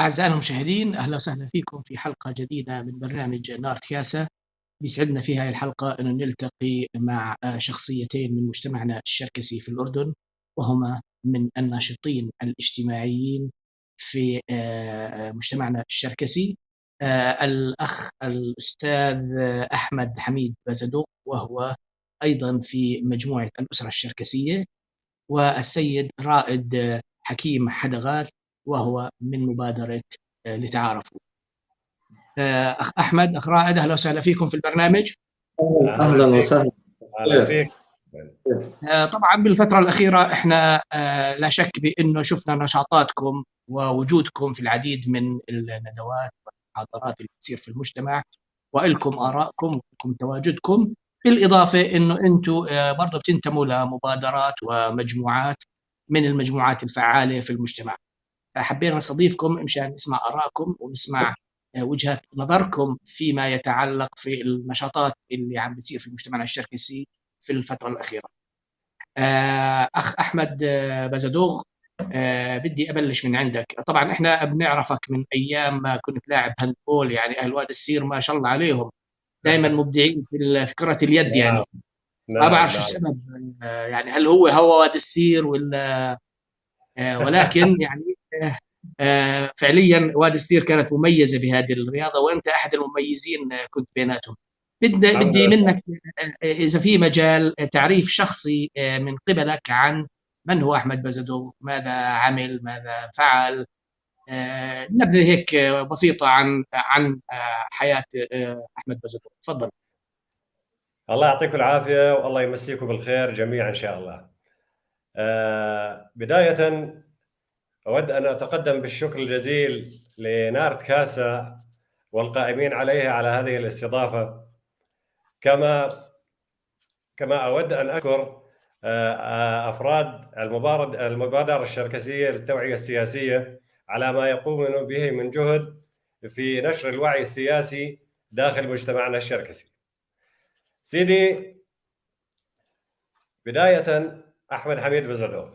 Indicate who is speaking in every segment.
Speaker 1: أعزائنا المشاهدين، أهلا وسهلا فيكم في حلقة جديدة من برنامج نارت كاسة. بيسعدنا في هذه الحلقة أن نلتقي مع شخصيتين من مجتمعنا الشركسي في الأردن، وهما من الناشطين الاجتماعيين في مجتمعنا الشركسي. الأخ الأستاذ أحمد حميد بزدوق، وهو أيضا في مجموعة الأسرة الشركسية، والسيد رائد حكيم حدغات، وهو من مبادرة لتعارفوا. أخ أحمد، أخ رائد، أهلا وسهلا فيكم في البرنامج.
Speaker 2: أهلا وسهلا.
Speaker 3: أهلا فيك.
Speaker 1: طبعا بالفترة الأخيرة إحنا لا شك بأنه شفنا نشاطاتكم ووجودكم في العديد من الندوات والمحاضرات اللي بتصير في المجتمع، وإلكم آرائكم وإلكم تواجدكم، بالإضافة إنه أنتم برضه بتنتموا لمبادرات ومجموعات من المجموعات الفعالة في المجتمع. فحبينا نستضيفكم مشان نسمع آرائكم ونسمع وجهة نظركم فيما يتعلق في النشاطات اللي عم بتصير في مجتمعنا الشركسي في الفترة الأخيرة. أخ أحمد بزدوغ، بدي أبلش من عندك. طبعا إحنا بنعرفك من أيام ما كنت لاعب هاندبول، يعني أهل وادي السير ما شاء الله عليهم دائما مبدعين في كرة اليد. يعني ما بعرف شو السبب، يعني هل هو وادي السير ولا ولكن يعني فعليا وادي السير كانت مميزة بهذه الرياضة، وأنت أحد المميزين كنت بيناتهم. بدي منك إذا في مجال تعريف شخصي من قبلك عن من هو أحمد بزدوغ، ماذا عمل، ماذا فعل، نبذة هيك بسيطة عن حياة أحمد بزدوغ. تفضل.
Speaker 3: الله يعطيكم العافية والله يمسيكم بالخير جميعا إن شاء الله. بداية أود أن أتقدم بالشكر الجزيل لنارت كاسة والقائمين عليها على هذه الاستضافة، كما أود أن أشكر أفراد المبادرة الشركسية للتوعية السياسية على ما يقومون به من جهد في نشر الوعي السياسي داخل مجتمعنا الشركسي. سيدي، بداية أحمد حميد بزدوغ.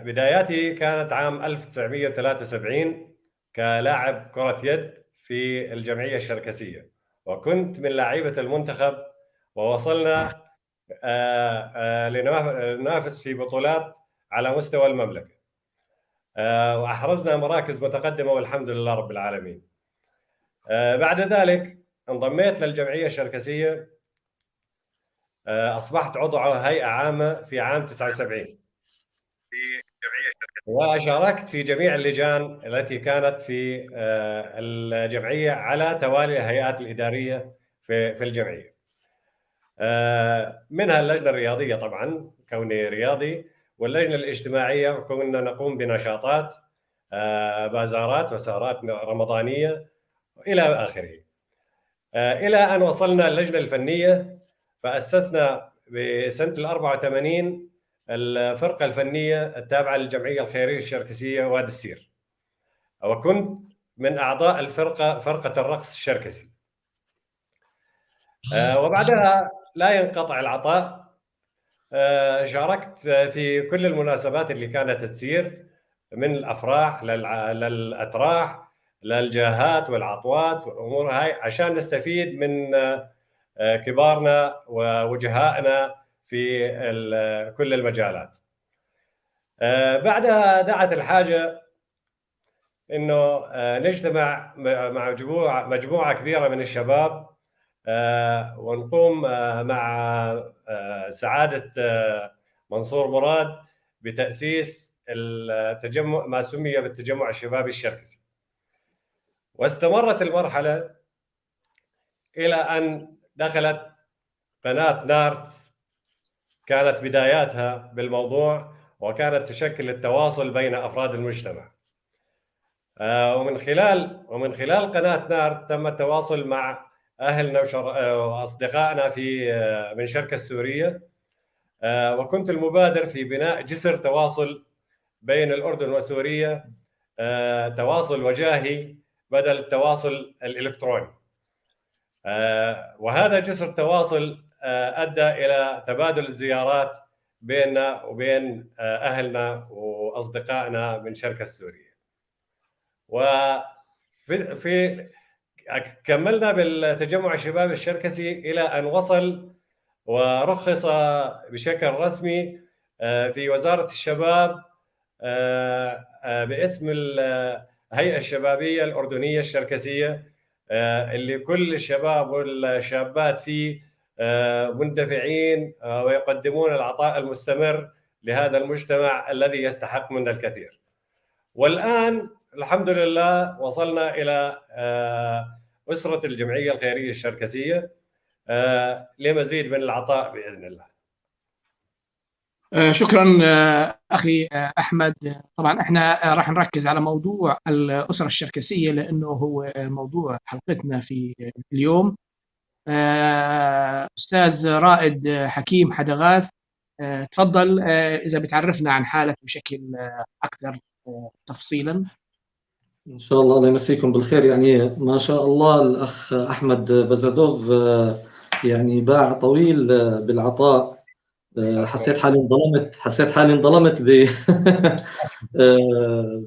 Speaker 3: بداياتي كانت عام 1973 كلاعب كرة يد في الجمعية الشركسية، وكنت من لاعيبة المنتخب، ووصلنا لننافس في بطولات على مستوى المملكة، وأحرزنا مراكز متقدمة والحمد لله رب العالمين. بعد ذلك انضميت للجمعية الشركسية، أصبحت عضو هيئة عامة في عام 79 وشاركت في جميع اللجان التي كانت في الجمعية على توالي الهيئات الإدارية في الجمعية، منها اللجنة الرياضية طبعا كوني رياضي، واللجنة الاجتماعية كنا نقوم بنشاطات بازارات وسهرات رمضانية إلى آخره، إلى أن وصلنا اللجنة الفنية، فأسسنا بسنة 84 الفرقة الفنية التابعة للجمعية الخيرية الشركسية وادي السير، وكنت من أعضاء فرقة الرقص الشركسي. وبعدها لا ينقطع العطاء، شاركت في كل المناسبات اللي كانت تسير، من الأفراح للأتراح للجاهات والعطوات والأمور هاي، عشان نستفيد من كبارنا ووجهائنا في كل المجالات. بعدها دعت الحاجة إنه نجتمع مع مجموعة كبيرة من الشباب، ونقوم مع سعادة منصور مراد بتأسيس التجمع، ما سمي بالتجمع الشبابي الشركسي. واستمرت المرحلة إلى أن دخلت قناة نارت، كانت بداياتها بالموضوع وكانت تشكل التواصل بين أفراد المجتمع، ومن خلال قناة نارت تم التواصل مع أهلنا وأصدقائنا من شركة سورية، وكنت المبادر في بناء جسر تواصل بين الأردن وسوريا، تواصل وجاهي بدل التواصل الإلكتروني. وهذا جسر التواصل أدى إلى تبادل الزيارات بيننا وبين أهلنا وأصدقائنا من شركة سوريا. وفي كملنا بالتجمع الشباب الشركسي إلى أن وصل ورخص بشكل رسمي في وزارة الشباب باسم الهيئة الشبابية الأردنية الشركسية، اللي كل الشباب والشابات فيه مندفعين ويقدمون العطاء المستمر لهذا المجتمع الذي يستحق منا الكثير. والآن الحمد لله وصلنا إلى أسرة الجمعية الخيرية الشركسية لمزيد من العطاء بإذن الله.
Speaker 1: شكرا أخي أحمد. طبعا احنا راح نركز على موضوع الأسرة الشركسية لأنه هو موضوع حلقتنا في اليوم. أستاذ رائد حكيم حدغاث، تفضل إذا بتعرفنا عن حالك بشكل أكثر تفصيلا.
Speaker 2: إن شاء الله. الله يمسيكم بالخير. يعني ما شاء الله الأخ أحمد بزدوف يعني باع طويل بالعطاء. حسيت حالي انظلمت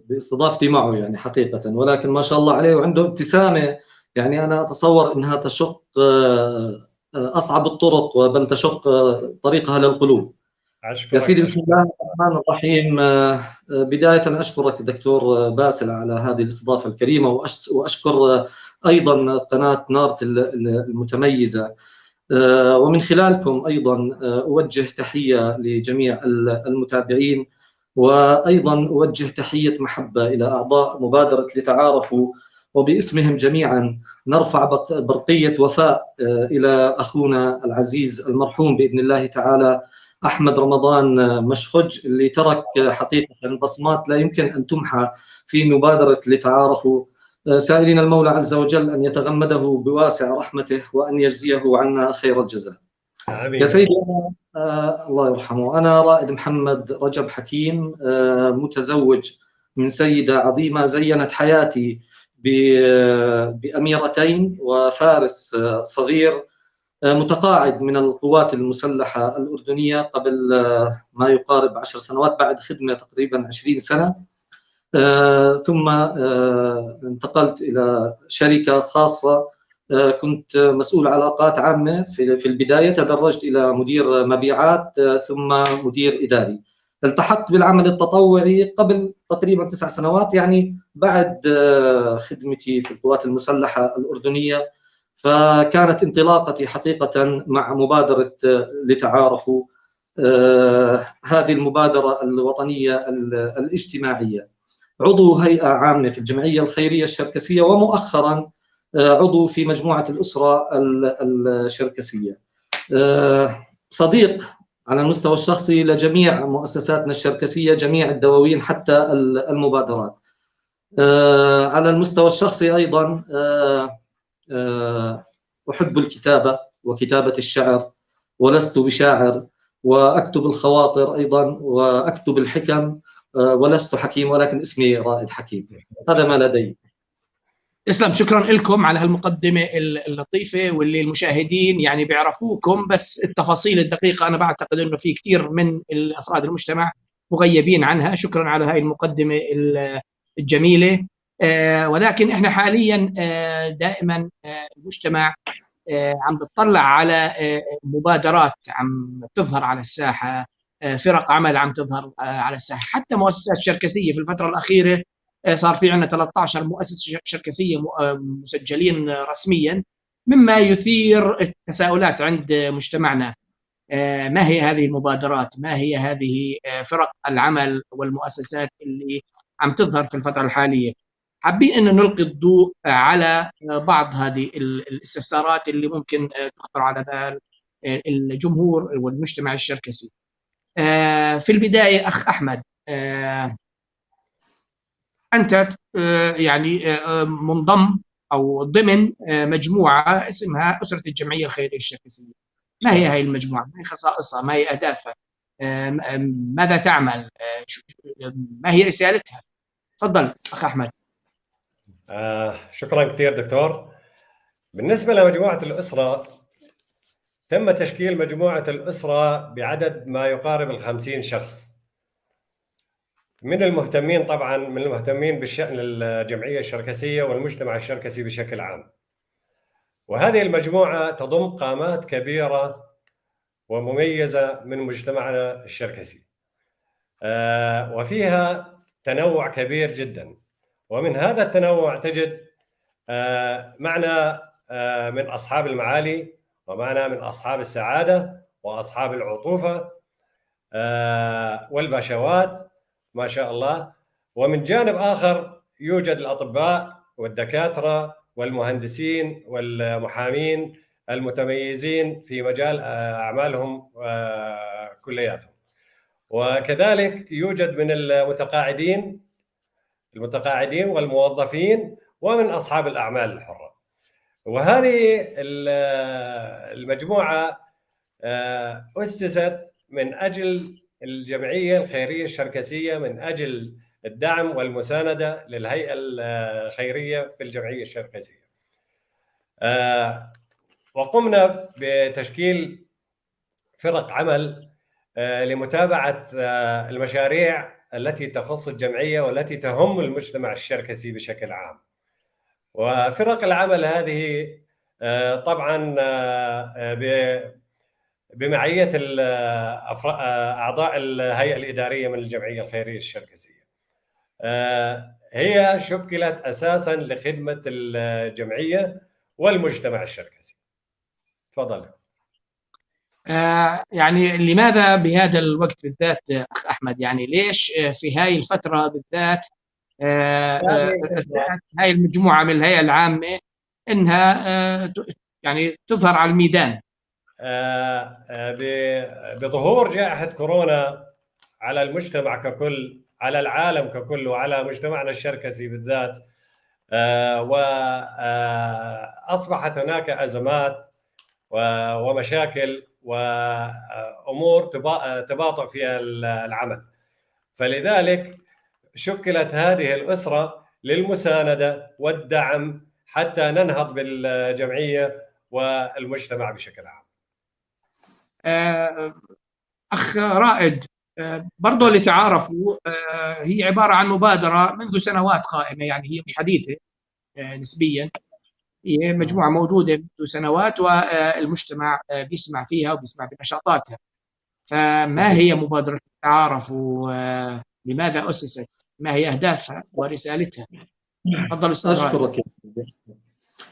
Speaker 2: باستضافتي معه يعني حقيقة، ولكن ما شاء الله عليه وعنده ابتسامة يعني أنا أتصور أنها تشق أصعب الطرق بل تشق طريقها للقلوب. يا سيدي، بسم الله الرحمن الرحيم. بداية أشكرك دكتور باسل على هذه الاستضافة الكريمة، وأشكر أيضا قناة نارت المتميزة، ومن خلالكم أيضا أوجه تحية لجميع المتابعين، وأيضا أوجه تحية محبة إلى أعضاء مبادرة لتعارفوا، وباسمهم جميعا نرفع برقية وفاء إلى أخونا العزيز المرحوم بإذن الله تعالى أحمد رمضان مشخج، اللي ترك حقيقة بصمات لا يمكن أن تمحى في مبادرة لتعارفوا، سائلين المولى عز وجل أن يتغمده بواسع رحمته وأن يجزيه عنا خير الجزاء. يا سيدي، الله يرحمه، أنا رائد محمد رجب حكيم، متزوج من سيدة عظيمة زينت حياتي بأميرتين وفارس صغير متقاعد من القوات المسلحة الأردنية قبل ما يقارب 10 سنوات بعد خدمة تقريبا 20 سنة. ثم انتقلت إلى شركة خاصة، كنت مسؤول علاقات عامة في البداية، تدرجت إلى مدير مبيعات ثم مدير إداري. التحقت بالعمل التطوعي قبل تقريبا 9 سنوات، يعني بعد خدمتي في القوات المسلحة الأردنية، فكانت انطلاقتي حقيقة مع مبادرة لتعارفوا، هذه المبادرة الوطنية الاجتماعية. عضو هيئة عامة في الجمعية الخيرية الشركسية، ومؤخرا عضو في مجموعة الأسرة الشركسية. صديق على المستوى الشخصي لجميع مؤسساتنا الشركسية، جميع الدواوين حتى المبادرات. على المستوى الشخصي أيضا أحب الكتابة وكتابة الشعر، ولست بشاعر، وأكتب الخواطر أيضا، وأكتب الحكم، ولست حكيم ولكن اسمي رائد حكيم. هذا ما لدي.
Speaker 1: تسلم، شكرا لكم على هالمقدمة اللطيفة، واللي المشاهدين يعني بيعرفوكم، بس التفاصيل الدقيقة أنا بعتقد أنه في كثير من الأفراد المجتمع مغيبين عنها. شكرا على هاي المقدمة الجميلة. ولكن إحنا حاليا دائما المجتمع عم بتطلع على مبادرات عم تظهر على الساحة، فرق عمل عم تظهر على الساحة، حتى مؤسسات شركسية. في الفترة الأخيرة صار في عندنا 13 مؤسسة شركسية مسجلين رسميا، مما يثير التساؤلات عند مجتمعنا. ما هي هذه المبادرات؟ ما هي هذه فرق العمل والمؤسسات اللي عم تظهر في الفترة الحالية؟ حابين أن نلقي الضوء على بعض هذه الاستفسارات اللي ممكن تخطر على بال الجمهور والمجتمع الشركسي. في البداية أخ أحمد، أنت يعني منضم أو ضمن مجموعة اسمها أسرة الجمعية الخيرية الشركسية. ما هي هذه المجموعة؟ ما هي خصائصها؟ ما هي أهدافها؟ ماذا تعمل؟ ما هي رسالتها؟ تفضل أخ أحمد.
Speaker 3: شكرا كثير دكتور. بالنسبة لمجموعة الأسرة، تم تشكيل مجموعة الأسرة بعدد ما يقارب 50 شخص. من المهتمين طبعا، من المهتمين بالشأن الجمعية الشركسية والمجتمع الشركسي بشكل عام. وهذه المجموعة تضم قامات كبيرة ومميزة من مجتمعنا الشركسي، وفيها تنوع كبير جدا. ومن هذا التنوع تجد معنا من أصحاب المعالي، ومعنا من أصحاب السعادة وأصحاب العطوفة والباشوات ما شاء الله. ومن جانب آخر يوجد الأطباء والدكاترة والمهندسين والمحامين المتميزين في مجال أعمالهم كلياتهم. وكذلك يوجد من المتقاعدين والموظفين ومن أصحاب الأعمال الحرة. وهذه المجموعة أسست من أجل الجمعية الخيرية الشركسية، من أجل الدعم والمساندة للهيئة الخيرية في الجمعية الشركسية. وقمنا بتشكيل فرق عمل لمتابعة المشاريع التي تخص الجمعية والتي تهم المجتمع الشركسي بشكل عام. وفرق العمل هذه طبعا بمعية أعضاء الهيئة الإدارية من الجمعية الخيرية الشركسية. هي شكلت أساسا لخدمة الجمعية والمجتمع الشركسي. تفضل.
Speaker 1: يعني لماذا بهذا الوقت بالذات أخ أحمد؟ يعني ليش في هاي الفترة بالذات هاي المجموعة من الهيئة العامة إنها يعني تظهر على الميدان؟
Speaker 3: بظهور جائحة كورونا على المجتمع ككل، على العالم ككل، وعلى مجتمعنا الشركسي بالذات، وأصبحت هناك أزمات ومشاكل وأمور تباطؤ فيها العمل. فلذلك شكلت هذه الأسرة للمساندة والدعم حتى ننهض بالجمعية والمجتمع بشكل عام.
Speaker 1: أخ رائد، برضو لتعارفوا هي عبارة عن مبادرة منذ سنوات قائمة، يعني هي مش حديثة نسبيا، هي مجموعة موجودة منذ سنوات والمجتمع بيسمع فيها وبيسمع بنشاطاتها. فما هي مبادرة التعارف ولماذا أسست؟ ما هي أهدافها ورسالتها؟ تفضل أستاذ.
Speaker 2: أشكرك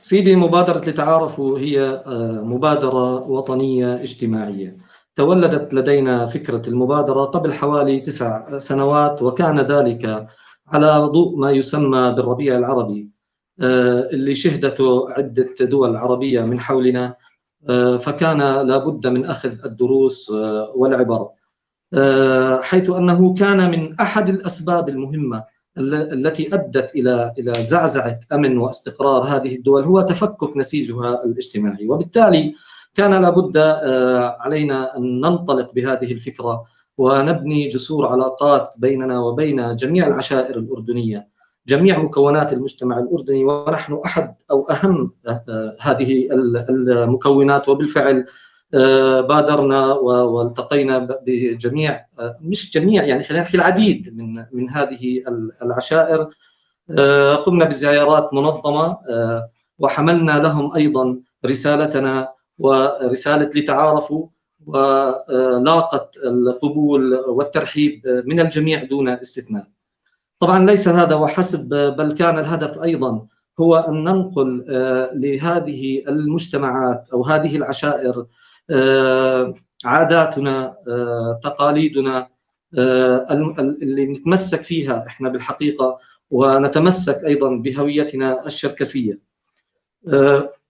Speaker 2: سيدي. مبادرة لتعارف هي مبادرة وطنية اجتماعية. تولدت لدينا فكرة المبادرة قبل حوالي 9 سنوات، وكان ذلك على ضوء ما يسمى بالربيع العربي اللي شهدته عدة دول عربية من حولنا، فكان لابد من أخذ الدروس والعبر، حيث أنه كان من أحد الأسباب المهمة التي أدت إلى زعزعة أمن واستقرار هذه الدول هو تفكك نسيجها الاجتماعي. وبالتالي كان لابد علينا أن ننطلق بهذه الفكرة ونبني جسور علاقات بيننا وبين جميع العشائر الأردنية، جميع مكونات المجتمع الأردني، ونحن أحد أو أهم هذه المكونات. وبالفعل بادرنا والتقينا بجميع، مش جميع يعني خلينا نحكي العديد من هذه العشائر. قمنا بزيارات منظمة وحملنا لهم أيضا رسالتنا ورسالة لتعارفوا، ولاقت القبول والترحيب من الجميع دون استثناء. طبعا ليس هذا وحسب، بل كان الهدف أيضا هو أن ننقل لهذه المجتمعات أو هذه العشائر عاداتنا، تقاليدنا اللي نتمسك فيها احنا بالحقيقة، ونتمسك أيضا بهويتنا الشركسية.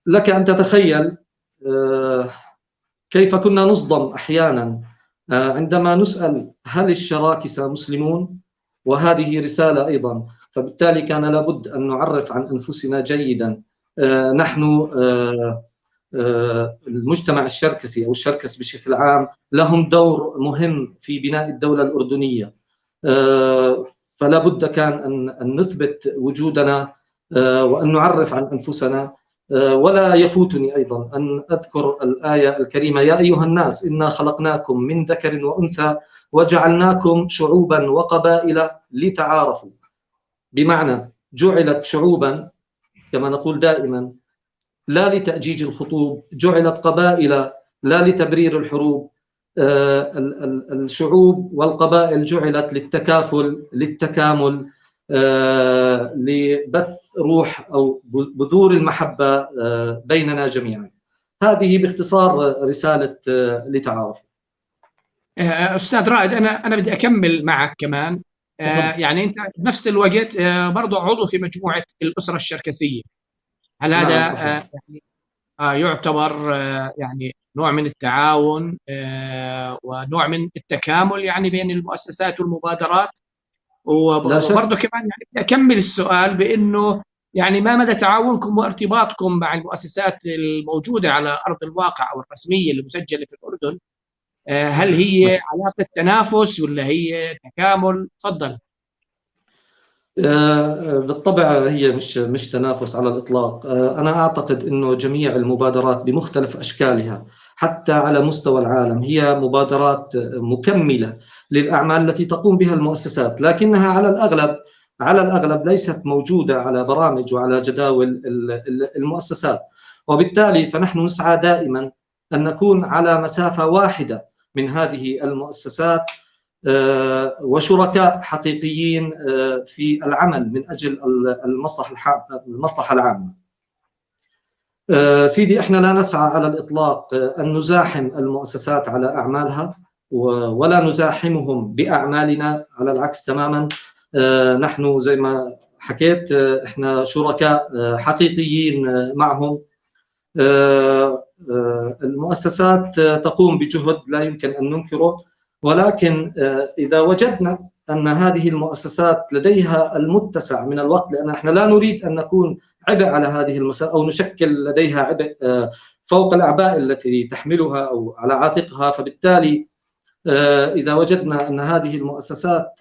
Speaker 2: لك أن تتخيل كيف كنا نصدم أحيانا عندما نسأل هل الشراكسة مسلمون؟ وهذه رسالة أيضا. فبالتالي كان لابد أن نعرف عن أنفسنا جيدا. نحن المجتمع الشركسي أو الشركس بشكل عام لهم دور مهم في بناء الدولة الأردنية، فلا بد كان أن نثبت وجودنا وأن نعرف عن أنفسنا. ولا يفوتني أيضا أن أذكر الآية الكريمة: يا أيها الناس إنا خلقناكم من ذكر وأنثى وجعلناكم شعوبا وقبائل لتعارفوا. بمعنى جعلت شعوبا كما نقول دائما لا لتأجيج الخطوب، جعلت قبائل لا لتبرير الحروب. الشعوب والقبائل جعلت للتكافل، للتكامل، لبث روح أو بذور المحبة بيننا جميعا. هذه باختصار رسالة لتعارفوا.
Speaker 1: أستاذ رائد، أنا بدي أكمل معك كمان. يعني أنت بنفس الوقت برضو عضو في مجموعة الأسرة الشركسية. هل هذا يعني يعتبر يعني نوع من التعاون ونوع من التكامل يعني بين المؤسسات والمبادرات؟ وبرضه كمان يعني بدي أكمل السؤال بأنه يعني ما مدى تعاونكم وارتباطكم مع المؤسسات الموجودة على أرض الواقع أو الرسمية اللي مسجلة في الأردن؟ هل هي علاقة تنافس ولا هي تكامل؟ تفضل.
Speaker 2: بالطبع هي مش تنافس على الإطلاق. أنا أعتقد أنه جميع المبادرات بمختلف أشكالها حتى على مستوى العالم هي مبادرات مكملة للأعمال التي تقوم بها المؤسسات، لكنها على الأغلب ليست موجودة على برامج وعلى جداول المؤسسات، وبالتالي فنحن نسعى دائما أن نكون على مسافة واحدة من هذه المؤسسات وشركاء حقيقيين في العمل من أجل المصلحة العامة. سيدي، إحنا لا نسعى على الإطلاق أن نزاحم المؤسسات على أعمالها ولا نزاحمهم بأعمالنا، على العكس تماما. نحن زي ما حكيت إحنا شركاء حقيقيين معهم. المؤسسات تقوم بجهد لا يمكن أن ننكره، ولكن إذا وجدنا أن هذه المؤسسات لديها المتسع من الوقت، لأن احنا لا نريد أن نكون عبء على هذه المؤسسات أو نشكل لديها عبء فوق الأعباء التي تحملها أو على عاتقها، فبالتالي إذا وجدنا أن هذه المؤسسات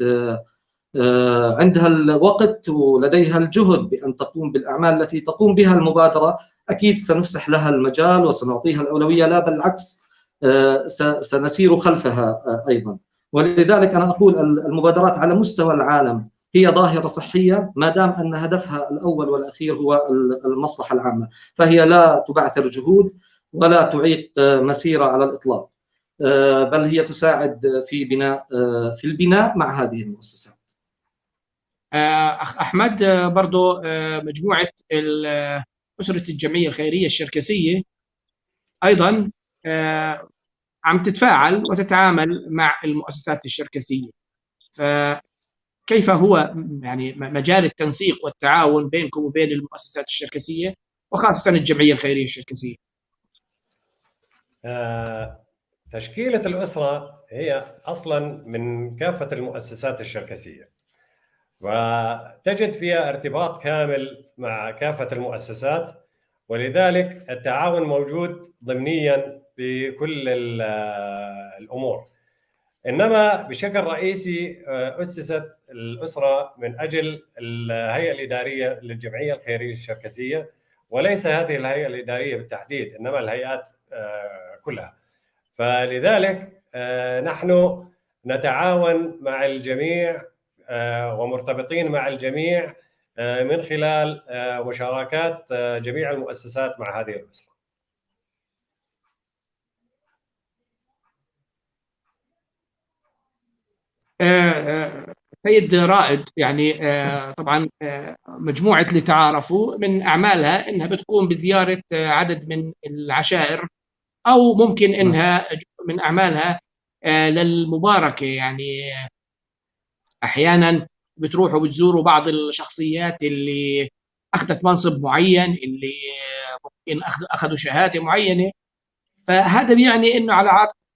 Speaker 2: عندها الوقت ولديها الجهد بأن تقوم بالأعمال التي تقوم بها المبادرة، أكيد سنفسح لها المجال وسنعطيها الأولوية، لا بالعكس سنسير خلفها أيضا. ولذلك أنا أقول المبادرات على مستوى العالم هي ظاهرة صحية ما دام أن هدفها الأول والأخير هو المصلحة العامة، فهي لا تبعثر جهود ولا تعيق مسيرة على الإطلاق، بل هي تساعد في البناء مع هذه المؤسسات.
Speaker 1: أخ أحمد، برضو مجموعة أسرة الجمعية الخيرية الشركسية أيضا عم تتفاعل وتتعامل مع المؤسسات الشركسية، فكيف هو يعني مجال التنسيق والتعاون بينكم وبين المؤسسات الشركسية وخاصة الجمعية الخيرية الشركسية؟
Speaker 3: تشكيلة الأسرة هي أصلا من كافة المؤسسات الشركسية، وتجد فيها ارتباط كامل مع كافة المؤسسات، ولذلك التعاون موجود ضمنيا بكل الأمور. إنما بشكل رئيسي أسست الأسرة من أجل الهيئة الإدارية للجمعية الخيرية الشركسية، وليس هذه الهيئة الإدارية بالتحديد إنما الهيئات كلها. فلذلك نحن نتعاون مع الجميع ومرتبطين مع الجميع من خلال مشاركات جميع المؤسسات مع هذه الأسرة.
Speaker 1: سيد رائد، يعني طبعا مجموعة لتعارفوا من أعمالها إنها بتقوم بزيارة عدد من العشائر، أو ممكن إنها من أعمالها للمباركة، يعني أحيانا بتروحوا بتزوروا بعض الشخصيات اللي أخذت منصب معين، اللي ممكن أخذوا شهادة معينة، فهذا بيعني إنه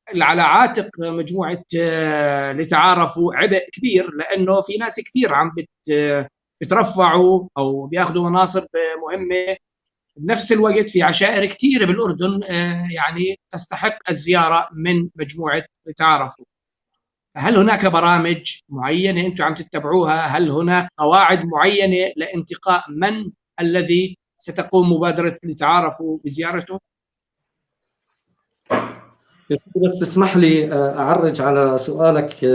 Speaker 1: على عاتق مجموعة لتعارفوا عبء كبير، لأنه في ناس كثير عم بترفعوا أو بياخذوا مناصب مهمة. بنفس الوقت في عشائر كثيرة بالأردن يعني تستحق الزيارة من مجموعة لتعارفوا. هل هناك برامج معينة أنتم عم تتبعوها؟ هل هناك قواعد معينة لانتقاء من الذي ستقوم مبادرة لتعارفوا بزيارته؟
Speaker 2: بس تسمح لي أعرج على سؤالك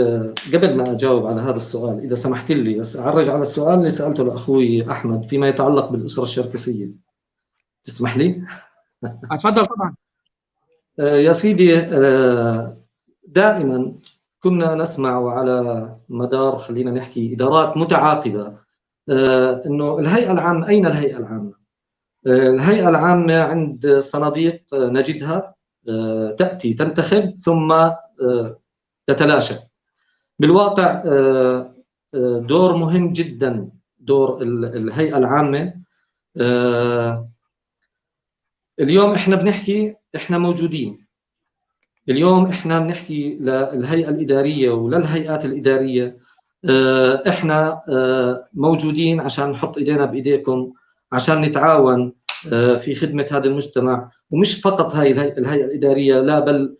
Speaker 2: قبل ما أجاوب على هذا السؤال، إذا سمحت لي بس أعرج على السؤال اللي سألته لأخوي أحمد فيما يتعلق بالأسرة الشركسية. تسمح لي؟
Speaker 1: اتفضل طبعا.
Speaker 2: يا سيدي، دائما كنا نسمع على مدار، خلينا نحكي، إدارات متعاقبة، أنه الهيئة العامة، أين الهيئة العامة؟ الهيئة العامة عند الصناديق نجدها تأتي تنتخب ثم تتلاشى. بالواقع دور مهم جدا دور الهيئة العامة. اليوم احنا بنحكي، احنا موجودين اليوم، احنا بنحكي للهيئة الإدارية وللهيئات الإدارية، احنا موجودين عشان نحط ايدينا بايديكم، عشان نتعاون في خدمة هذا المجتمع. ومش فقط هاي الهيئة الإدارية، لا بل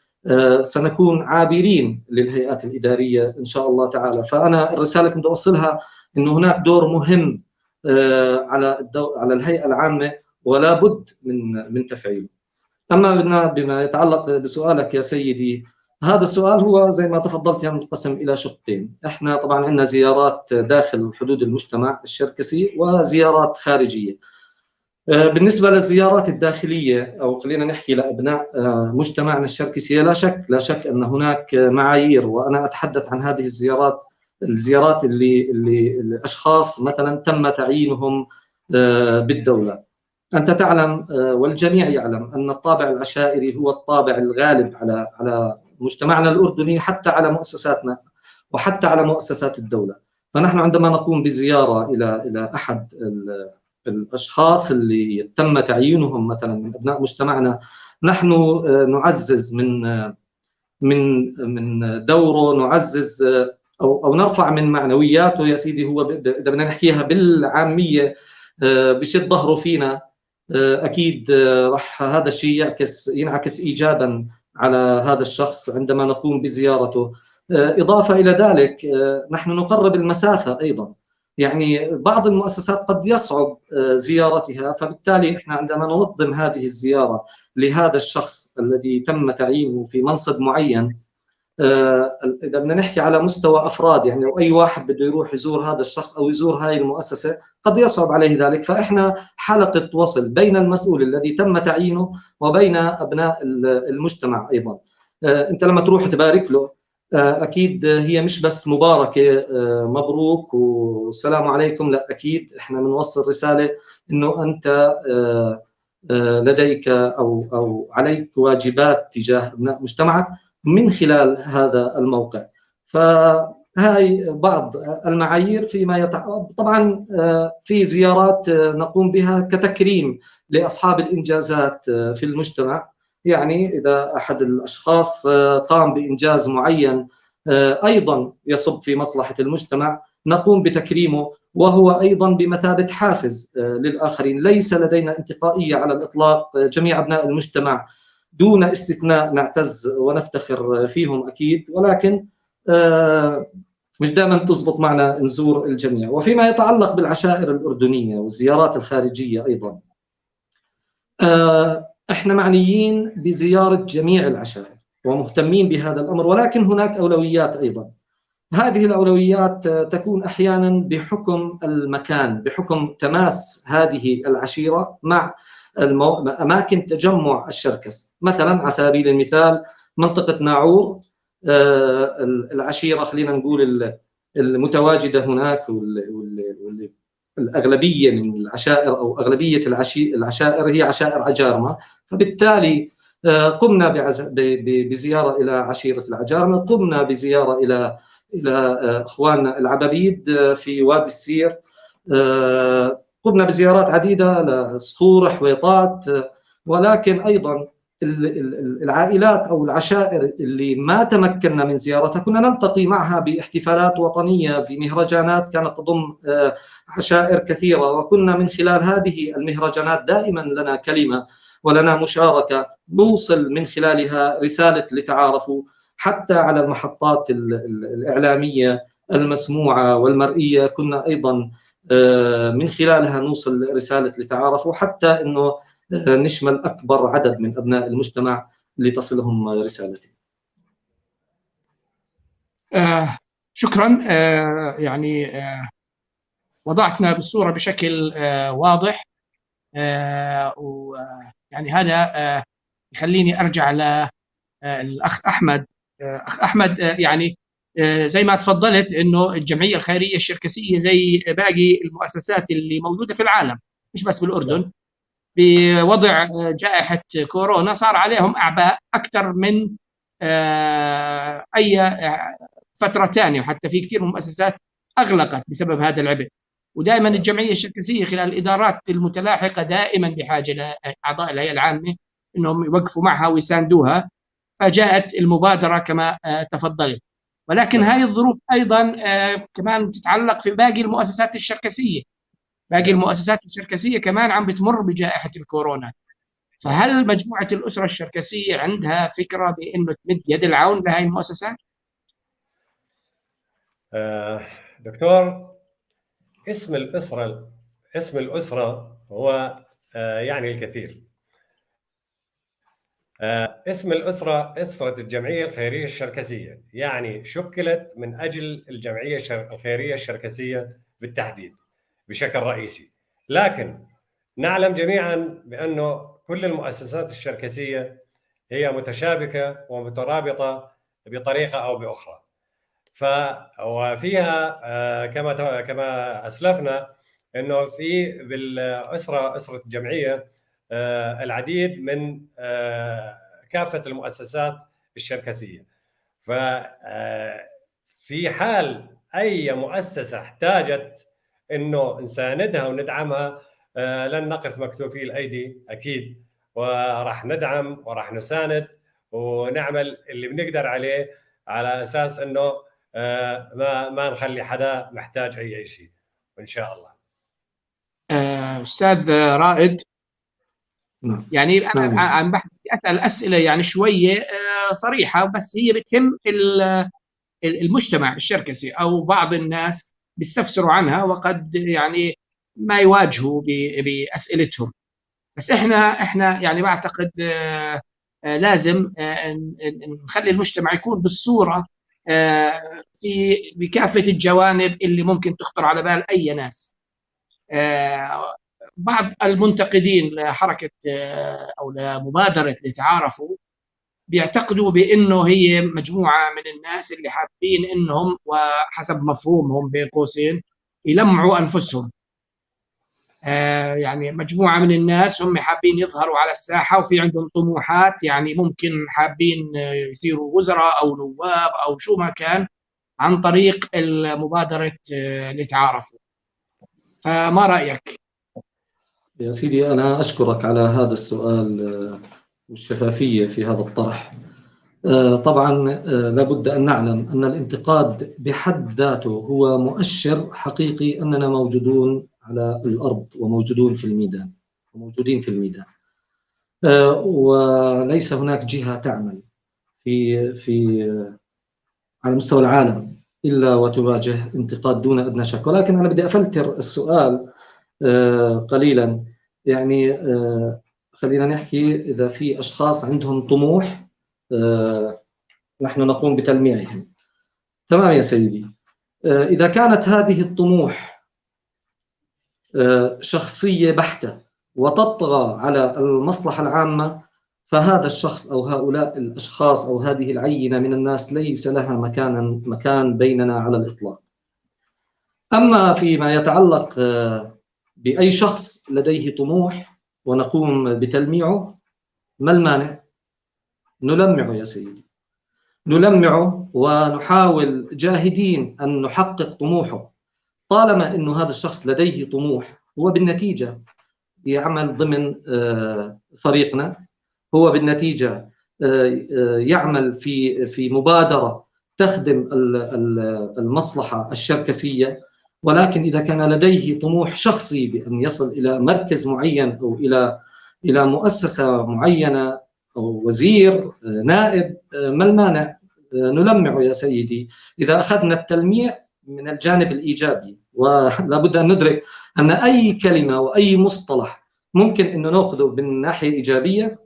Speaker 2: سنكون عابرين للهيئات الإدارية إن شاء الله تعالى. فأنا الرسالة كنت أوصلها إنه هناك دور مهم على الهيئة العامة ولا بد من تفعيله. أما بما يتعلق بسؤالك يا سيدي، هذا السؤال هو زي ما تفضلت ينقسم إلى شقين. إحنا طبعا عندنا زيارات داخل حدود المجتمع الشركسي وزيارات خارجية. بالنسبة للزيارات الداخلية، أو خلينا نحكي لأبناء مجتمعنا الشركسي، لا شك أن هناك معايير، وأنا أتحدث عن هذه الزيارات اللي الأشخاص مثلا تم تعيينهم بالدولة. أنت تعلم والجميع يعلم أن الطابع العشائري هو الطابع الغالب على مجتمعنا الأردني، حتى على مؤسساتنا وحتى على مؤسسات الدولة. فنحن عندما نقوم بزيارة إلى أحد الأشخاص اللي تم تعيينهم مثلا من أبناء مجتمعنا، نحن نعزز من دوره، نعزز أو نرفع من معنوياته يا سيدي. هو إذا بدنا نحكيها بالعامية بشد ظهره فينا، أكيد راح هذا الشيء ينعكس إيجابا على هذا الشخص عندما نقوم بزيارته. إضافة إلى ذلك، نحن نقرب المسافة أيضا. يعني بعض المؤسسات قد يصعب زيارتها، فبالتالي إحنا عندما ننظم هذه الزيارة لهذا الشخص الذي تم تعيينه في منصب معين، إذا بدنا نحكي على مستوى أفراد، يعني لو أي واحد بده يروح يزور هذا الشخص أو يزور هاي المؤسسة قد يصعب عليه ذلك. فإحنا حلقة وصل بين المسؤول الذي تم تعيينه وبين أبناء المجتمع أيضا. أنت لما تروح تبارك له، أكيد هي مش بس مباركة مبروك والسلام عليكم، لا، أكيد إحنا بنوصل رسالة إنه أنت لديك أو عليك واجبات تجاه أبناء مجتمعك من خلال هذا الموقع. فهاي بعض المعايير فيما طبعا في زيارات نقوم بها كتكريم لأصحاب الإنجازات في المجتمع. يعني إذا أحد الأشخاص قام بإنجاز معين أيضا يصب في مصلحة المجتمع، نقوم بتكريمه، وهو أيضا بمثابة حافز للآخرين. ليس لدينا انتقائية على الإطلاق، جميع أبناء المجتمع دون استثناء نعتز ونفتخر فيهم أكيد، ولكن مش دائما تزبط معنا نزور الجميع. وفيما يتعلق بالعشائر الأردنية والزيارات الخارجية أيضا، احنا معنيين بزيارة جميع العشائر ومهتمين بهذا الأمر، ولكن هناك أولويات أيضا. هذه الأولويات تكون أحيانا بحكم المكان، بحكم تماس هذه العشيرة مع أماكن تجمع الشركس. مثلا على سبيل المثال منطقة ناعور، العشيرة خلينا نقول المتواجدة هناك الأغلبية من العشائر أو أغلبية العشائر هي عشائر عجارمة. فبالتالي قمنا بزيارة إلى عشيرة العجارمة، قمنا بزيارة إلى إخواننا العبابيد في وادي السير، قمنا بزيارات عديدة لصخور حويطات. ولكن أيضا العائلات أو العشائر اللي ما تمكنا من زيارتها كنا نلتقي معها باحتفالات وطنية، في مهرجانات كانت تضم عشائر كثيرة، وكنا من خلال هذه المهرجانات دائما لنا كلمة ولنا مشاركة نوصل من خلالها رسالة لتعارفوا. حتى على المحطات الإعلامية المسموعة والمرئية كنا أيضا من خلالها نوصل رسالة لتعارفوا، حتى أنه نشمل أكبر عدد من أبناء المجتمع لتصلهم رسالتي.
Speaker 1: شكرا. يعني وضعتنا بالصورة بشكل واضح، ويعني هذا يخليني أرجع للأخ أحمد. أخ أحمد، يعني زي ما تفضلت إنه الجمعية الخيرية الشركسية زي باقي المؤسسات اللي موجودة في العالم مش بس بالأردن، بوضع جائحة كورونا صار عليهم أعباء أكثر من أي فترة ثانية، وحتى في كثير من المؤسسات أغلقت بسبب هذا العبء. ودائما الجمعية الشركسية خلال الإدارات المتلاحقة دائما بحاجة لأعضاء الهيئة العامة أنهم يوقفوا معها ويساندوها، فجاءت المبادرة كما تفضلت. ولكن هذه الظروف أيضا كمان تتعلق في باقي المؤسسات الشركسية. باقي المؤسسات الشركسية كمان عم بتمر بجائحة الكورونا. فهل مجموعة الأسرة الشركسية عندها فكرة بأنه تمد يد العون لهذه المؤسسات؟
Speaker 3: دكتور، اسم الأسرة هو يعني الكثير. اسم الأسرة أسرة الجمعية الخيرية الشركسية، يعني شكلت من أجل الجمعية الخيرية الشركسية بالتحديد بشكل رئيسي. لكن نعلم جميعا بأنه كل المؤسسات الشركسية هي متشابكة ومترابطة بطريقة أو بأخرى. وفيها كما أسلفنا أنه في أسرة الجمعية العديد من كافة المؤسسات الشركسية. ففي حال أي مؤسسة احتاجت أنه نساندها وندعمها لن نقف مكتوفي الأيدي أكيد، وراح ندعم وراح نساند ونعمل اللي بنقدر عليه على أساس أنه ما نخلي حدا محتاج أي شيء إن شاء الله.
Speaker 1: أستاذ رائد، يعني أنا عم أسأل أسئلة يعني شوية صريحة، بس هي بتهم المجتمع الشركسي أو بعض الناس بيستفسروا عنها وقد يعني ما يواجهوا بأسئلتهم. بس إحنا يعني بعتقد لازم نخلي المجتمع يكون بالصورة بكافة الجوانب اللي ممكن تخطر على بال أي ناس. بعض المنتقدين لحركة أو لمبادرة لتعارفوا بيعتقدوا بأنه هي مجموعة من الناس اللي حابين إنهم وحسب مفهومهم بين قوسين يلمعوا أنفسهم. يعني مجموعة من الناس هم حابين يظهروا على الساحة وفي عندهم طموحات، يعني ممكن حابين يصيروا وزراء أو نواب أو شو ما كان عن طريق المبادرة لتعارفوا. فما رأيك؟
Speaker 2: يا سيدي، أنا أشكرك على هذا السؤال والشفافية في هذا الطرح. طبعا لابد أن نعلم أن الانتقاد بحد ذاته هو مؤشر حقيقي أننا موجودون على الأرض وموجودين في الميدان، وليس هناك جهة تعمل على مستوى العالم إلا وتواجه انتقاد دون أدنى شك. ولكن أنا بدي أفلتر السؤال قليلا. يعني خلينا نحكي إذا في أشخاص عندهم طموح نحن نقوم بتلميعهم. تمام يا سيدي. إذا كانت هذه الطموح شخصية بحتة وتطغى على المصلحة العامة، فهذا الشخص أو هؤلاء الأشخاص أو هذه العينة من الناس ليس لها مكان بيننا على الإطلاق. أما فيما يتعلق بأي شخص لديه طموح ونقوم بتلميعه، ما المانع؟ نلمعه يا سيدي، نلمعه ونحاول جاهدين أن نحقق طموحه، طالما أنه هذا الشخص لديه طموح. هو بالنتيجة يعمل ضمن فريقنا، هو بالنتيجة يعمل في مبادرة تخدم المصلحة الشركسية. ولكن إذا كان لديه طموح شخصي بأن يصل إلى مركز معين أو إلى مؤسسة معينة أو وزير نائب، ما المانع؟ نلمع يا سيدي إذا أخذنا التلميع من الجانب الإيجابي. ولا بد أن ندرك أن أي كلمة وأي مصطلح ممكن انه ناخذه من الناحيه الايجابيه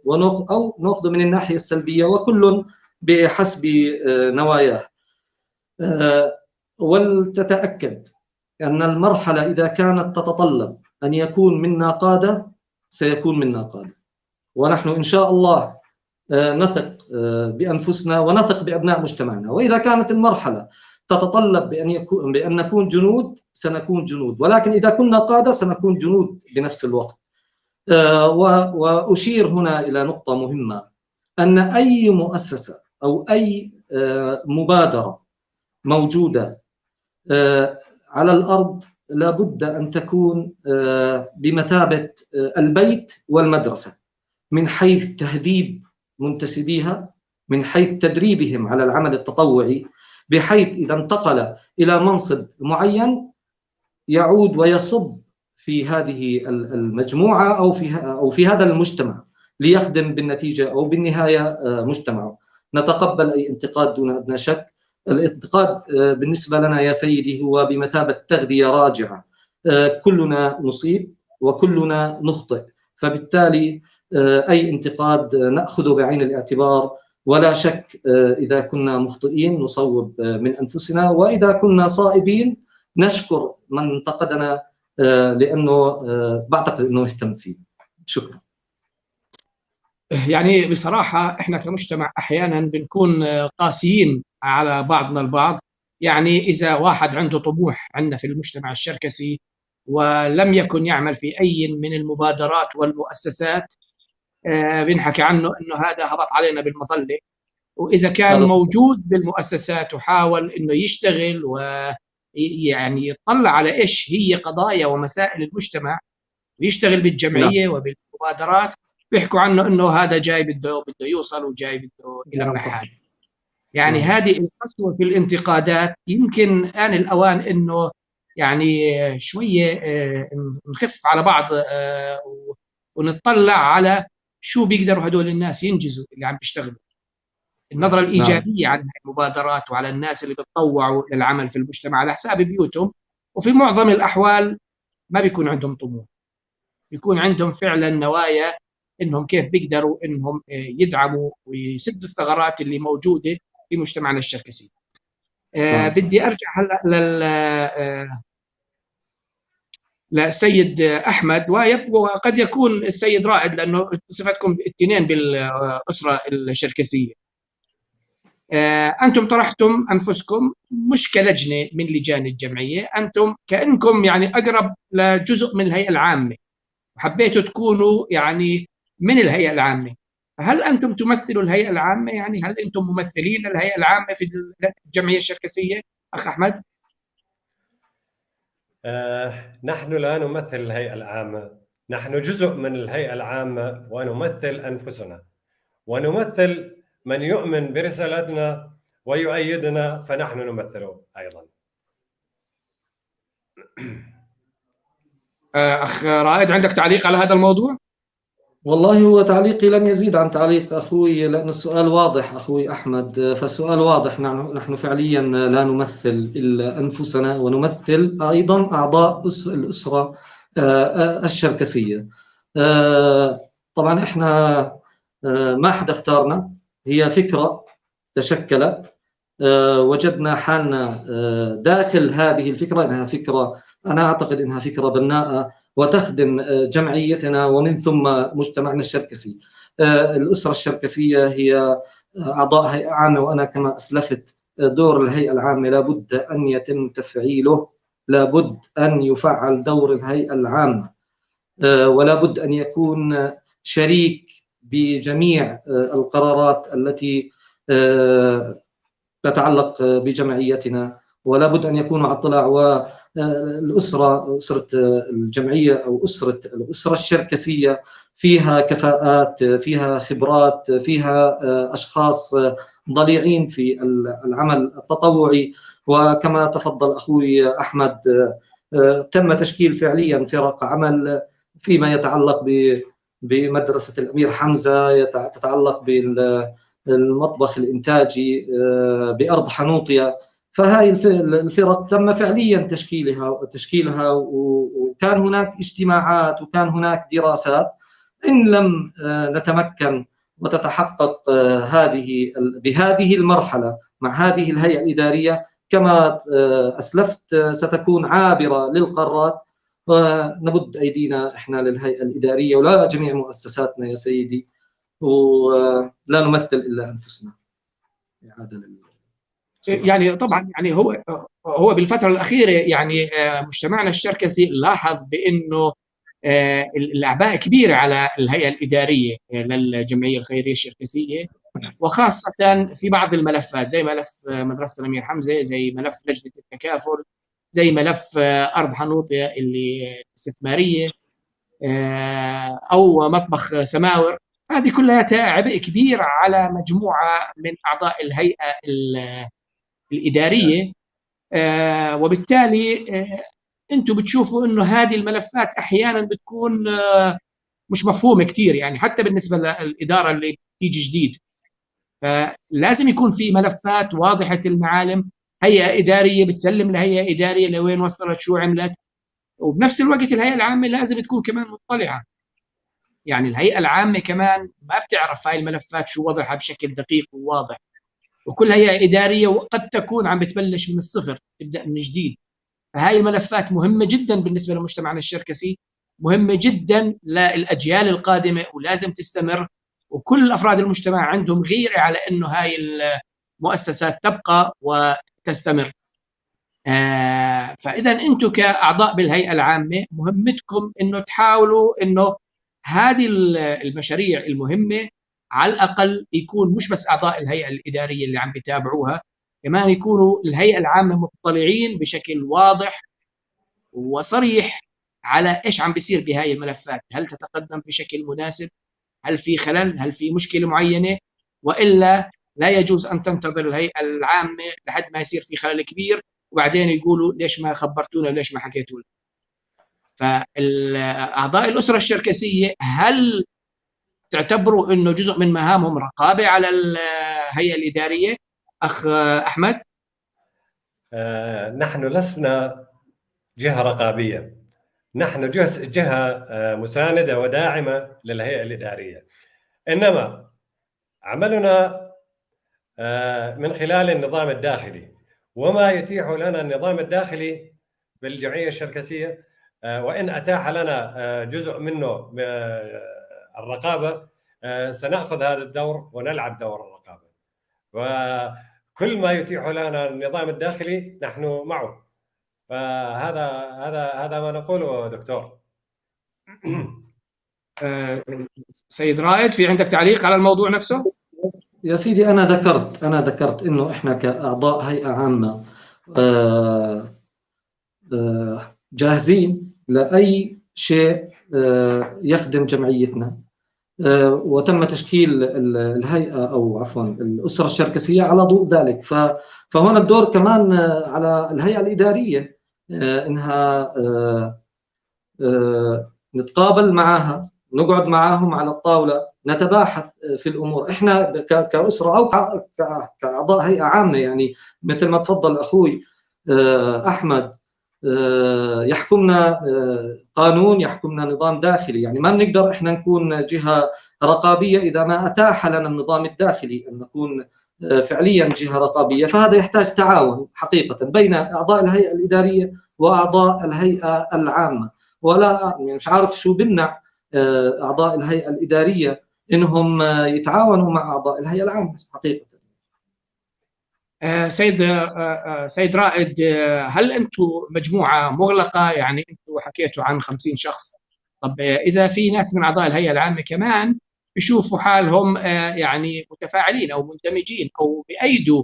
Speaker 2: او ناخذه من الناحيه السلبيه، وكل بحسب نواياه. ولتتاكد ان المرحله اذا كانت تتطلب ان يكون منا قاده سيكون منا قاده، ونحن ان شاء الله نثق بانفسنا ونثق بابناء مجتمعنا. واذا كانت المرحله تتطلب بان نكون جنود سنكون جنود، ولكن اذا كنا قاده سنكون جنود بنفس الوقت. واشير هنا الى نقطه مهمه، ان اي مؤسسه او اي مبادره موجوده على الارض لابد ان تكون بمثابه البيت والمدرسه، من حيث تهذيب منتسبيها، من حيث تدريبهم على العمل التطوعي، بحيث إذا انتقل إلى منصب معين يعود ويصب في هذه المجموعة أو في هذا المجتمع ليخدم بالنتيجة أو بالنهاية مجتمعه. نتقبل أي انتقاد دون أدنى شك. الانتقاد بالنسبة لنا يا سيدي هو بمثابة تغذية راجعة. كلنا نصيب وكلنا نخطئ، فبالتالي أي انتقاد نأخذه بعين الاعتبار، ولا شك إذا كنا مخطئين نصوب من أنفسنا، وإذا كنا صائبين نشكر من انتقدنا لأنه بعتقد أنه يهتم فيه. شكرا.
Speaker 1: يعني بصراحة إحنا كمجتمع أحيانا بنكون قاسيين على بعضنا البعض. يعني إذا واحد عنده طموح عندنا في المجتمع الشركسي ولم يكن يعمل في أي من المبادرات والمؤسسات، بنحكي عنه إنه هذا هبط علينا بالمظلة. وإذا كان موجود بالمؤسسات وحاول إنه يشتغل ويعني يطلع على إيش هي قضايا ومسائل المجتمع ويشتغل بالجمعية وبالمبادرات، بيحكوا عنه إنه هذا جاي بده يوصل وجاي بده يلمح حاله. يعني هذه القسوة في الانتقادات يمكن آن الأوان إنه يعني شوية نخف على بعض ونطلع على شو بيقدروا هدول الناس ينجزوا اللي عم بيشتغلوا. النظرة الإيجابية على المبادرات وعلى الناس اللي بتطوعوا للعمل في المجتمع على حساب بيوتهم، وفي معظم الأحوال ما بيكون عندهم طموح، بيكون عندهم فعلا نوايا إنهم كيف بيقدروا إنهم يدعموا ويسدوا الثغرات اللي موجودة في مجتمعنا الشركسي. بدي أرجع هلأ للسيد أحمد، وقد يكون السيد رائد لأنه بصفتكم الاثنين بالأسرة الشركسية. أنتم طرحتم أنفسكم مش كلجنة من لجان الجمعية، أنتم كأنكم يعني أقرب لجزء من الهيئة العامة وحبيتوا تكونوا يعني من الهيئة العامة. فهل أنتم تمثلوا الهيئة العامة؟ يعني هل أنتم ممثلين الهيئة العامة في الجمعية الشركسية أخ أحمد؟
Speaker 3: نحن لا نمثل الهيئة العامة، نحن جزء من الهيئة العامة ونمثل أنفسنا ونمثل من يؤمن برسالتنا ويؤيدنا، فنحن نمثله أيضا.
Speaker 1: أخ رائد، عندك تعليق على هذا الموضوع؟
Speaker 2: والله هو تعليقي لن يزيد عن تعليق أخوي، لأن السؤال واضح أخوي أحمد. فالسؤال واضح، نحن فعليا لا نمثل إلا أنفسنا ونمثل أيضا أعضاء الأسرة الشركسية. طبعا إحنا ما حدا اختارنا، هي فكرة تشكلت، وجدنا حالنا داخل هذه الفكرة، إنها فكرة أنا أعتقد إنها فكرة بناءة وتخدم جمعيتنا ومن ثم مجتمعنا الشركسي. الأسرة الشركسية هي أعضاء هيئة عامة، وأنا كما أسلفت دور الهيئة العامة لابد أن يتم تفعيله، لابد أن يفعل دور الهيئة العامة، ولابد أن يكون شريك بجميع القرارات التي تتعلق بجمعيتنا، ولا بد أن يكونوا على اطلاع. والأسرة، أسرة الجمعية أو الأسرة الشركسية فيها كفاءات، فيها خبرات، فيها أشخاص ضليعين في العمل التطوعي. وكما تفضل أخوي أحمد، تم تشكيل فعليا فرق عمل فيما يتعلق بمدرسة الأمير حمزة، تتعلق بالمطبخ الإنتاجي بأرض حنوطية، فهاي الفرق تم فعليا تشكيلها وكان هناك اجتماعات وكان هناك دراسات. إن لم نتمكن وتتحقق بهذه المرحلة مع هذه الهيئة الإدارية كما أسلفت ستكون عابرة للقارات، ونمد أيدينا إحنا للهيئة الإدارية ولا جميع مؤسساتنا يا سيدي، ولا نمثل إلا أنفسنا.
Speaker 1: يعني طبعا يعني هو بالفترة الأخيرة يعني مجتمعنا الشركسي لاحظ بأنه الأعباء كبيرة على الهيئة الإدارية للجمعية الخيرية الشركسية، وخاصة في بعض الملفات زي ملف مدرسة الأمير حمزة، زي ملف لجنة التكافل، زي ملف أرض حنوطة اللي استثمارية، أو مطبخ سماور. هذه كلها عبء كبير على مجموعة من أعضاء الهيئة الإدارية، وبالتالي أنتم بتشوفوا أنه هذه الملفات أحيانا بتكون مش مفهومة كتير، يعني حتى بالنسبة للإدارة اللي تيجي جديد. فلازم يكون في ملفات واضحة المعالم، هيئة إدارية بتسلم لهيئة إدارية لوين وصلت شو عملت، وبنفس الوقت الهيئة العامة لازم تكون كمان مطلعة. يعني الهيئة العامة كمان ما بتعرف هاي الملفات شو وضعها بشكل دقيق وواضح، وكل هيئة إدارية وقد تكون عم بتبلش من الصفر، تبدأ من جديد. فهاي الملفات مهمة جدا بالنسبة لمجتمعنا الشركسي، مهمة جدا للأجيال القادمة ولازم تستمر، وكل أفراد المجتمع عندهم غيرة على أنه هاي المؤسسات تبقى وتستمر. فإذا أنتم كأعضاء بالهيئة العامة مهمتكم أنه تحاولوا أنه هذه المشاريع المهمة على الأقل يكون مش بس أعضاء الهيئة الإدارية اللي عم بيتابعوها، كمان يكونوا الهيئة العامة مطلعين بشكل واضح وصريح على إيش عم بيصير بهاي الملفات، هل تتقدم بشكل مناسب، هل في خلل، هل في مشكلة معينة، وإلا لا يجوز أن تنتظر الهيئة العامة لحد ما يصير في خلل كبير وبعدين يقولوا ليش ما خبرتونا وليش ما حكيتوا لنا. فأعضاء الأسرة الشركسية هل تعتبروا أنه جزء من مهامهم رقابة على الهيئة الإدارية؟ أخ أحمد.
Speaker 3: نحن لسنا جهة رقابية، نحن جهة مساندة وداعمة للهيئة الإدارية، إنما عملنا من خلال النظام الداخلي وما يتيح لنا النظام الداخلي بالجمعية الشركسية، وإن أتاح لنا جزء منه الرقابة سنأخذ هذا الدور ونلعب دور الرقابة، وكل ما يتيح لنا النظام الداخلي نحن معه. فهذا ما نقوله دكتور.
Speaker 1: سيد رائد، في عندك تعليق على الموضوع نفسه؟
Speaker 2: يا سيدي أنا ذكرت إنه إحنا كأعضاء هيئة عامة جاهزين لأي شيء يخدم جمعيتنا، وتم تشكيل الهيئة أو عفوا الأسرة الشركسية على ضوء ذلك. فهنا الدور كمان على الهيئة الإدارية إنها نتقابل معها، نقعد معهم على الطاولة، نتباحث في الأمور. إحنا كأسرة أو كأعضاء هيئة عامة، يعني مثل ما تفضل أخوي أحمد، يحكمنا قانون، يحكمنا نظام داخلي، يعني ما بنقدر إحنا نكون جهة رقابية إذا ما أتاح لنا النظام الداخلي أن نكون فعليا جهة رقابية. فهذا يحتاج تعاون حقيقة بين أعضاء الهيئة الإدارية وأعضاء الهيئة العامة، ولا يعني مش عارف شو بمنع أعضاء الهيئة الإدارية إنهم يتعاونوا مع أعضاء الهيئة العامة حقيقة.
Speaker 1: سيد رائد، هل أنتم مجموعة مغلقة؟ يعني أنتم حكيتوا عن 50 شخص، طب إذا في ناس من أعضاء الهيئة العامة كمان بيشوفوا حالهم يعني متفاعلين أو مندمجين أو بأيدوا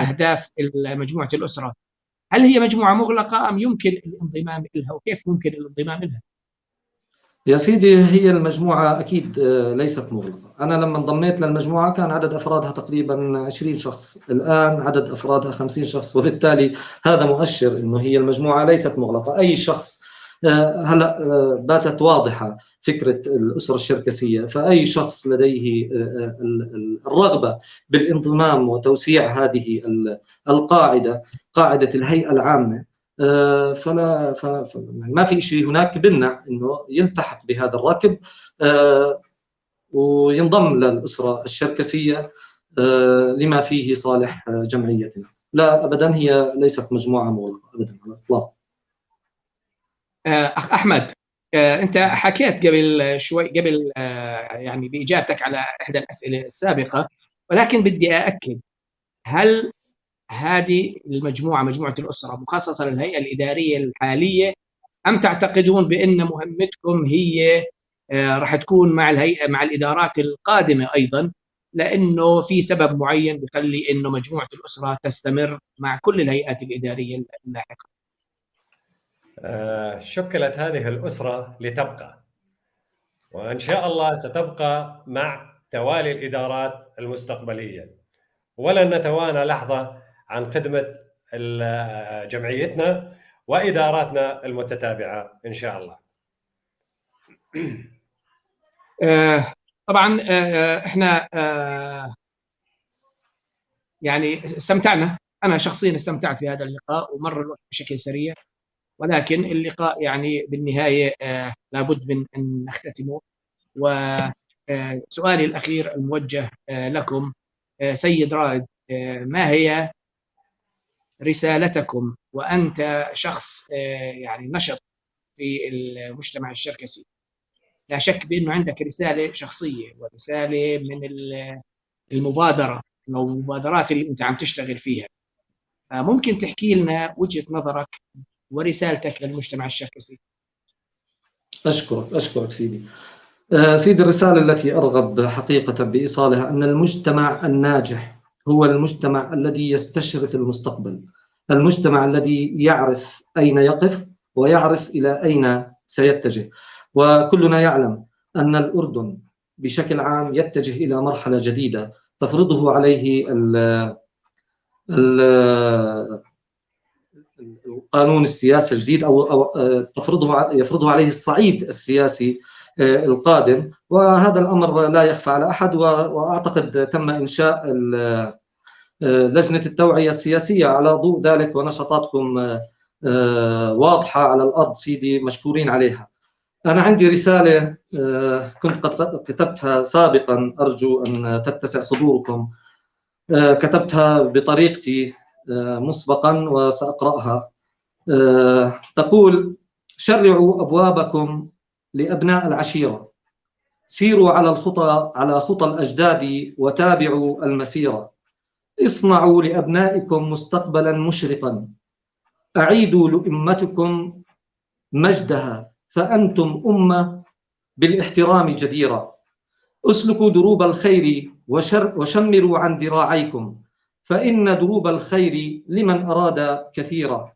Speaker 1: أهداف مجموعة الأسرة، هل هي مجموعة مغلقة أم يمكن الانضمام لها، وكيف ممكن الانضمام لها؟
Speaker 2: يا سيدي هي المجموعة أكيد ليست مغلقة. أنا لما انضميت للمجموعة كان عدد أفرادها تقريبا 20 شخص، الآن عدد أفرادها 50 شخص، وبالتالي هذا مؤشر إنه هي المجموعة ليست مغلقة. أي شخص هلا باتت واضحة فكرة الأسرة الشركسية، فأي شخص لديه الرغبة بالانضمام وتوسيع هذه القاعدة، قاعدة الهيئة العامة، فلا ما في شيء هناك بمنع انه يلتحق بهذا الركب وينضم للأسرة الشركسية لما فيه صالح جمعيتنا. لا أبدا، هي ليست مجموعة مغلقة أبدا على الإطلاق.
Speaker 1: أخ أحمد، أنت حكيت قبل شوي يعني بإجابتك على إحدى الأسئلة السابقة، ولكن بدي أأكد، هل هذه المجموعة، مجموعة الأسرة، مخصصة للهيئة الإدارية الحالية، أم تعتقدون بأن مهمتكم هي راح تكون مع الهيئة، مع الإدارات القادمة أيضا، لأنه في سبب معين بيخلي أنه مجموعة الأسرة تستمر مع كل الهيئات الإدارية اللاحقة؟
Speaker 3: شكلت هذه الأسرة لتبقى، وإن شاء الله ستبقى مع توالي الإدارات المستقبلية، ولن نتوانى لحظة عن خدمة جمعيتنا وإداراتنا المتتابعة إن شاء الله.
Speaker 1: طبعا احنا يعني استمتعنا، أنا شخصيا استمتعت بهذا اللقاء ومر الوقت بشكل سريع، ولكن اللقاء يعني بالنهاية لابد من أن نختتمه. وسؤالي الأخير الموجه لكم سيد رائد، ما هي رسالتكم وأنت شخص يعني نشط في المجتمع الشركسي؟ لا شك بأنه عندك رسالة شخصية ورسالة من المبادرة أو المبادرات اللي أنت عم تشتغل فيها، فممكن تحكي لنا وجهة نظرك ورسالتك للمجتمع الشركسي؟
Speaker 2: أشكرك سيدي. سيدي، الرسالة التي أرغب حقيقة بإيصالها أن المجتمع الناجح هو المجتمع الذي يستشرف المستقبل، المجتمع الذي يعرف أين يقف ويعرف إلى أين سيتجه. وكلنا يعلم أن الأردن بشكل عام يتجه إلى مرحلة جديدة تفرضه عليه القانون السياسي الجديد، أو يفرضه عليه الصعيد السياسي القادم، وهذا الأمر لا يخفى على أحد. وأعتقد تم إنشاء لجنة التوعية السياسية على ضوء ذلك، ونشاطاتكم واضحة على الأرض سيدي، مشكورين عليها. أنا عندي رسالة كنت قد كتبتها سابقا، أرجو أن تتسع صدوركم. كتبتها بطريقتي مسبقا وسأقرأها. تقول: شرعوا أبوابكم لأبناء العشيرة، سيروا على خطى الأجداد وتابعوا المسيرة، اصنعوا لأبنائكم مستقبلا مشرقا، أعيدوا لأمتكم مجدها فأنتم أمة بالاحترام جديرة، اسلكوا دروب الخير وشمروا عن ذراعيكم، فإن دروب الخير لمن أراد كثيرا،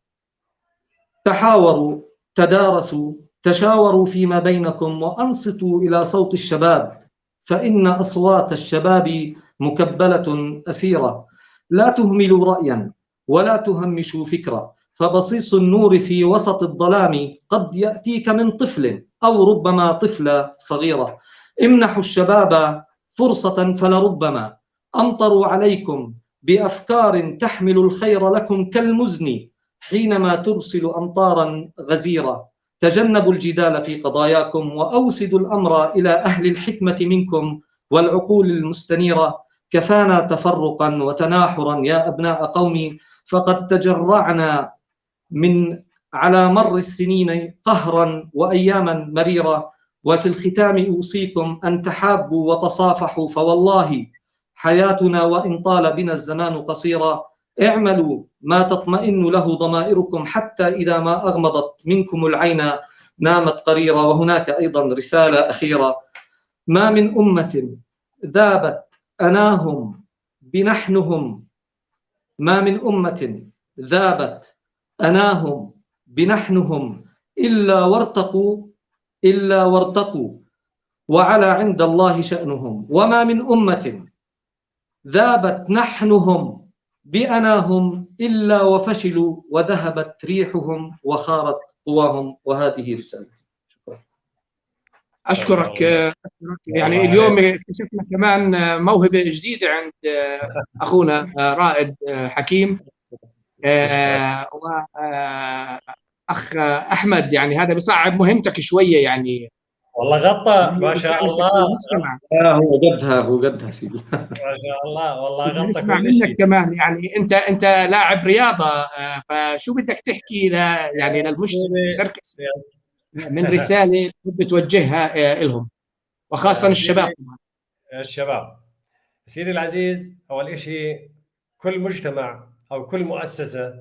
Speaker 2: تحاوروا تدارسوا تشاوروا فيما بينكم، وأنصتوا إلى صوت الشباب، فإن أصوات الشباب مكبلة أسيرة، لا تهملوا رأيا ولا تهمشوا فكرة، فبصيص النور في وسط الظلام قد يأتيك من طفل أو ربما طفلة صغيرة، امنحوا الشباب فرصة فلربما أمطروا عليكم بأفكار تحمل الخير لكم كالمزن حينما ترسل أمطارا غزيرة، تجنبوا الجدال في قضاياكم وأوسدوا الأمر إلى أهل الحكمة منكم والعقول المستنيرة، كفانا تفرقا وتناحرا يا أبناء قومي، فقد تجرعنا من على مر السنين قهرا وأياما مريرة، وفي الختام أوصيكم أن تحابوا وتصافحوا، فوالله حياتنا وإن طال بنا الزمان قصيرا، اعملوا ما تطمئن له ضمائركم، حتى إذا ما أغمضت منكم العين نامت قريرا. وهناك أيضا رسالة أخيرة: ما من أمة ذابت أناهم بنحنهم، ما من أمة ذابت أناهم بنحنهم إلا وارتقوا وعلى عند الله شأنهم، وما من أمة ذابت نحنهم بأناهم إلا وفشلوا وذهبت ريحهم وخارت قواهم، وهذه رسالتي. شكرا.
Speaker 1: أشكرك. يعني اليوم اكتشفنا كمان موهبة جديدة عند أخونا رائد حكيم وأخ أحمد. يعني هذا بصعب مهمتك شوية يعني.
Speaker 3: والله غطى ما شاء الله.
Speaker 2: هو قدها سيدي.
Speaker 3: ما شاء الله والله غطى
Speaker 1: نسمع
Speaker 3: كل
Speaker 1: منك
Speaker 3: شيء.
Speaker 1: كمان. يعني أنت لاعب رياضة، فشو بدك تحكي يعني للمجتمع السركس من رسالة بتوجهها لهم وخاصة الشباب؟
Speaker 3: الشباب سيدي العزيز، أول شيء كل مجتمع أو كل مؤسسة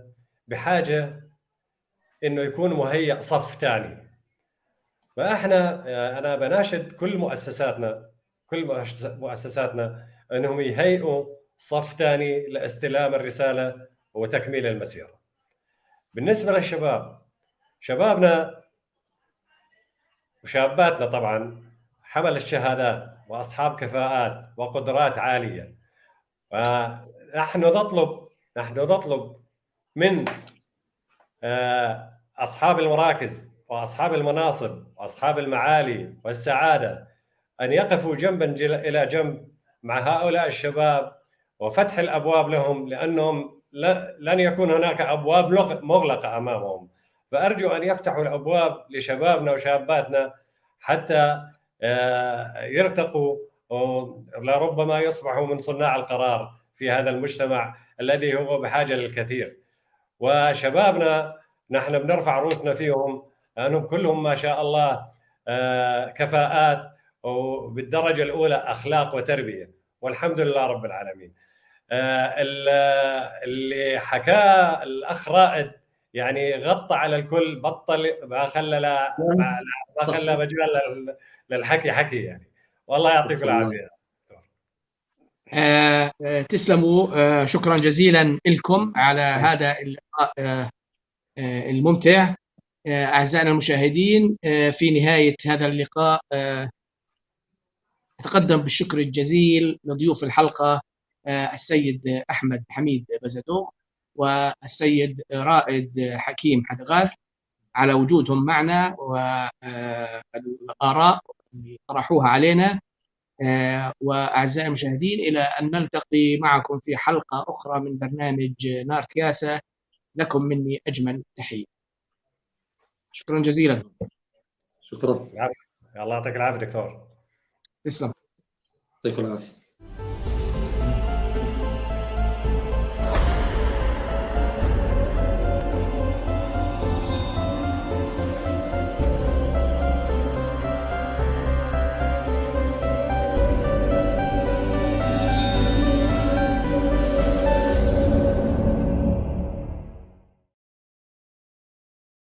Speaker 3: بحاجة إنه يكون مهيأ صف ثاني. فإحنا أنا بناشد كل مؤسساتنا أنهم يهيئوا صف ثاني لاستلام الرسالة وتكميل المسيرة. بالنسبة للشباب، شبابنا وشاباتنا طبعا حمل الشهادات وأصحاب كفاءات وقدرات عالية، ونحن نطلب من أصحاب المراكز وأصحاب المناصب وأصحاب المعالي والسعادة أن يقفوا جنبا إلى جنب مع هؤلاء الشباب وفتح الأبواب لهم، لأنهم لن يكون هناك أبواب مغلقة أمامهم. فأرجو أن يفتحوا الأبواب لشبابنا وشاباتنا حتى يرتقوا ولربما يصبحوا من صناع القرار في هذا المجتمع الذي هو بحاجة للكثير. وشبابنا نحن بنرفع رؤوسنا فيهم، لأنهم كلهم ما شاء الله كفاءات وبالدرجة الأولى أخلاق وتربية، والحمد لله رب العالمين. اللي حكاه الأخ رائد يعني غطى على الكل، بطل ما خلى مجال للحكي يعني. والله يعطيكم العافية.
Speaker 1: تسلموا. شكرا جزيلا لكم على هذا اللقاء الممتع. أعزائنا المشاهدين، في نهاية هذا اللقاء أتقدم بالشكر الجزيل لضيوف الحلقة السيد أحمد حميد بزدوق والسيد رائد حكيم حدغاث على وجودهم معنا والآراء اللي طرحوها علينا. وأعزائي المشاهدين، إلى أن نلتقي معكم في حلقة أخرى من برنامج نار تياسة، لكم مني أجمل تحية. شكرا جزيلا.
Speaker 2: شكرا.
Speaker 3: الله يعطيك العافية دكتور.
Speaker 1: تسلم.
Speaker 2: يعطيكم العافية.